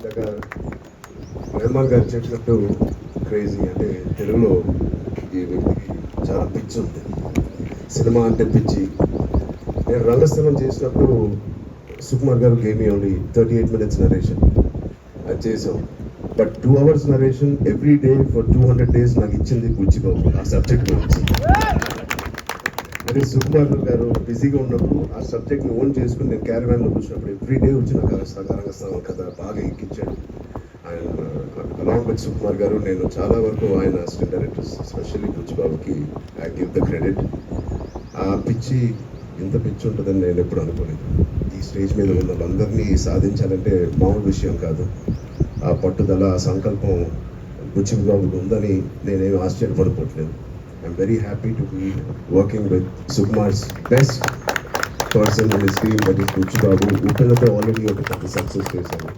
ఇందాక రెహమాన్ గారు చెప్పినట్టు క్రేజీ అంటే తెలుగులో ఈ వ్యక్తికి చాలా పిచ్చి ఉంది, సినిమా అంటే పిచ్చి. నేను రంగస్థలం చేసినప్పుడు సుకుమార్ గారు గేమ్ మీ ఓన్లీ 38 minutes నరేషన్ అది చేసాం. But 2 hours narration every day for 200 days నాకు ఇచ్చింది బుచ్చిబాబు ఆ సబ్జెక్ట్ గురించి. అదే సుకుమార్ గారు బిజీగా ఉన్నప్పుడు ఆ సబ్జెక్ట్ని ఓన్ చేసుకుని నేను క్యారవాన్లో కూర్చున్నప్పుడు ఎవ్రీ డే వచ్చి నాకు రంగస్థలం కథ బాగా ఎక్కించాడు ఆయన. అలాంగ్ విత్ సుకుమార్ గారు నేను చాలా వరకు ఆయన అసిస్టెంట్ డైరెక్టర్స్ ఎస్పెషల్లీ బుచ్చిబాబుకి ఐ గివ్ ద క్రెడిట్. ఆ పిచ్చి ఇంత పిచ్చి ఉంటుందని నేను ఎప్పుడు అనుకోలేదు. ఈ స్టేజ్ మీద ఉన్న వాళ్ళందరినీ సాధించాలంటే మామూలు విషయం కాదు. ఆ పట్టుదల, ఆ సంకల్పం బుచ్చిబాబుకి ఉందని నేనేమి ఆశ్చర్యపడిపోవట్లేదు. I'm very happy to be working with Sukumar's best person in his team, that is Buchi Babu. ఊపిరితో ఆల్రెడీ ఒక పెద్ద సక్సెస్ చేశాను.